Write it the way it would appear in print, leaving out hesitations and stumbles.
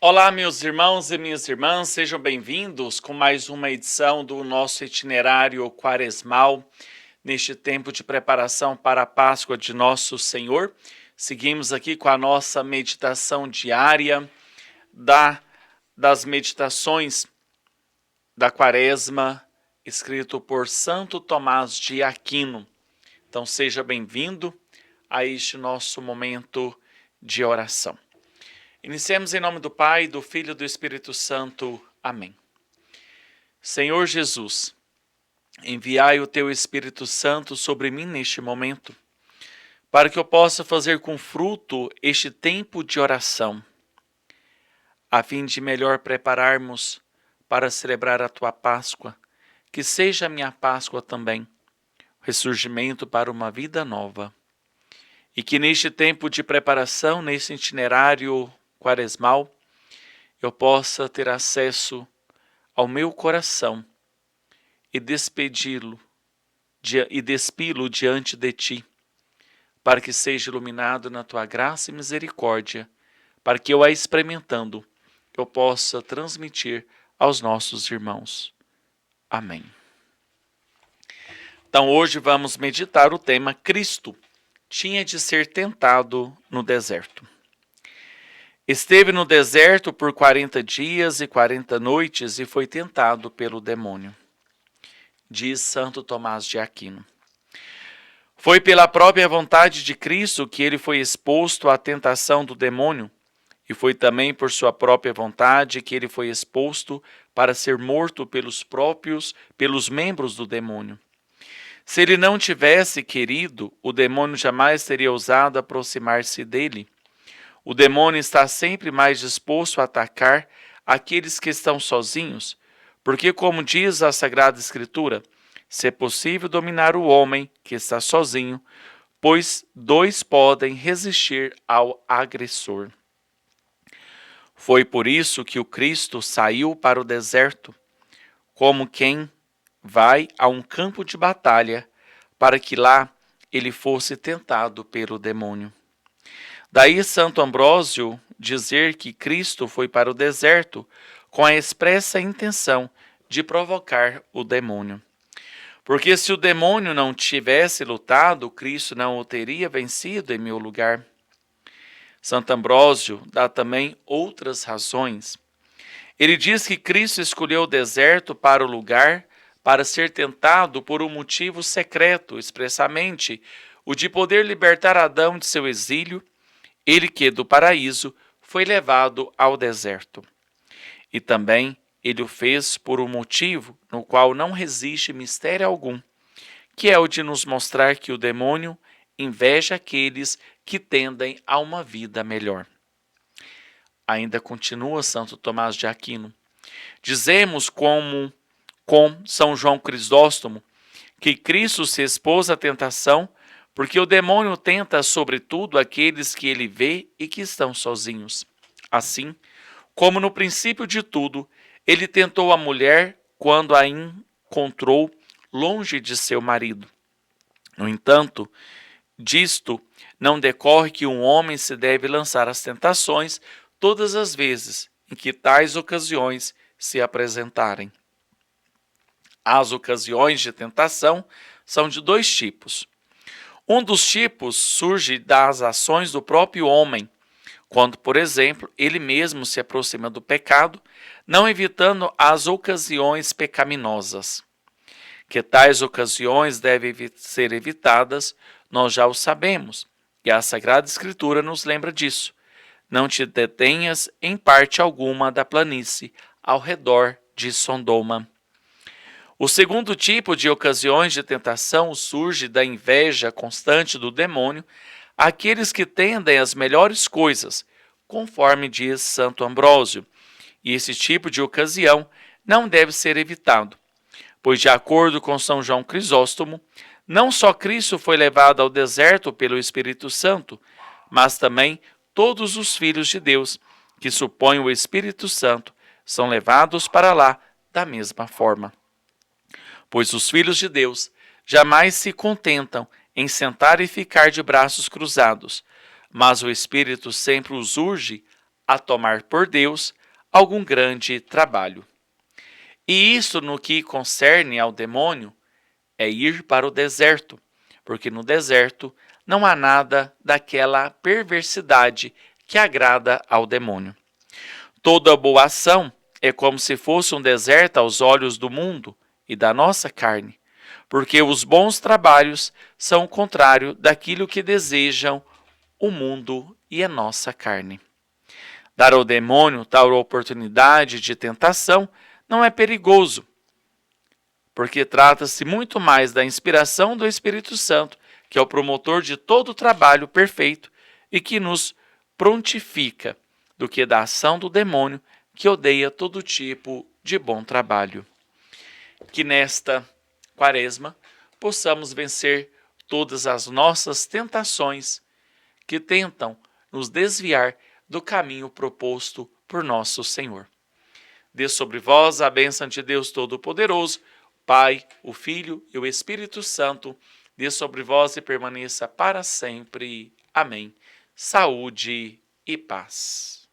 Olá, meus irmãos e minhas irmãs, sejam bem-vindos com mais uma edição do nosso itinerário quaresmal, neste tempo de preparação para a Páscoa de Nosso Senhor. Seguimos aqui com a nossa meditação diária das meditações da Quaresma, escrito por Santo Tomás de Aquino. Então, seja bem-vindo a este nosso momento de oração. Iniciemos em nome do Pai, do Filho e do Espírito Santo. Amém. Senhor Jesus, enviai o teu Espírito Santo sobre mim neste momento, para que eu possa fazer com fruto este tempo de oração, a fim de melhor prepararmos para celebrar a tua Páscoa, que seja a minha Páscoa também, ressurgimento para uma vida nova. E que neste tempo de preparação, nesse itinerário quaresmal, eu possa ter acesso ao meu coração e despedi-lo e despi-lo diante de ti, para que seja iluminado na tua graça e misericórdia, para que eu, a experimentando, eu possa transmitir aos nossos irmãos. Amém. Então hoje vamos meditar o tema Cristo tinha de ser tentado no deserto. Esteve no deserto por 40 dias e 40 noites e foi tentado pelo demônio, diz Santo Tomás de Aquino. Foi pela própria vontade de Cristo que ele foi exposto à tentação do demônio, e foi também por sua própria vontade que ele foi exposto para ser morto pelos membros do demônio. Se ele não tivesse querido, o demônio jamais teria ousado aproximar-se dele. O demônio está sempre mais disposto a atacar aqueles que estão sozinhos, porque, como diz a Sagrada Escritura, se é possível dominar o homem que está sozinho, pois dois podem resistir ao agressor. Foi por isso que o Cristo saiu para o deserto, como quem vai a um campo de batalha, para que lá ele fosse tentado pelo demônio. Daí Santo Ambrósio dizer que Cristo foi para o deserto com a expressa intenção de provocar o demônio. Porque se o demônio não tivesse lutado, Cristo não o teria vencido em meu lugar. Santo Ambrósio dá também outras razões. Ele diz que Cristo escolheu o deserto para o lugar para ser tentado por um motivo secreto, expressamente o de poder libertar Adão de seu exílio, ele que do paraíso foi levado ao deserto. E também ele o fez por um motivo no qual não resiste mistério algum, que é o de nos mostrar que o demônio inveja aqueles que tendem a uma vida melhor. Ainda continua Santo Tomás de Aquino. Dizemos com São João Crisóstomo que Cristo se expôs à tentação porque o demônio tenta sobretudo aqueles que ele vê e que estão sozinhos. Assim, como no princípio de tudo, ele tentou a mulher quando a encontrou longe de seu marido. No entanto, disto não decorre que um homem se deve lançar às tentações todas as vezes em que tais ocasiões se apresentarem. As ocasiões de tentação são de dois tipos. Um dos tipos surge das ações do próprio homem, quando, por exemplo, ele mesmo se aproxima do pecado, não evitando as ocasiões pecaminosas. Que tais ocasiões devem ser evitadas, nós já o sabemos, e a Sagrada Escritura nos lembra disso. Não te detenhas em parte alguma da planície ao redor de Sodoma. O segundo tipo de ocasiões de tentação surge da inveja constante do demônio, aqueles que tendem às melhores coisas, conforme diz Santo Ambrósio, e esse tipo de ocasião não deve ser evitado, pois, de acordo com São João Crisóstomo, não só Cristo foi levado ao deserto pelo Espírito Santo, mas também todos os filhos de Deus, que supõem o Espírito Santo, são levados para lá da mesma forma. Pois os filhos de Deus jamais se contentam em sentar e ficar de braços cruzados, mas o Espírito sempre os urge a tomar por Deus algum grande trabalho. E isso no que concerne ao demônio é ir para o deserto, porque no deserto não há nada daquela perversidade que agrada ao demônio. Toda boa ação é como se fosse um deserto aos olhos do mundo e da nossa carne, porque os bons trabalhos são o contrário daquilo que desejam o mundo e a nossa carne. Dar ao demônio tal oportunidade de tentação não é perigoso, porque trata-se muito mais da inspiração do Espírito Santo, que é o promotor de todo o trabalho perfeito e que nos prontifica, do que da ação do demônio, que odeia todo tipo de bom trabalho. Que nesta quaresma possamos vencer todas as nossas tentações que tentam nos desviar do caminho proposto por nosso Senhor. Dê sobre vós a bênção de Deus Todo-Poderoso, Pai, o Filho e o Espírito Santo, dê sobre vós e permaneça para sempre. Amém. Saúde e paz.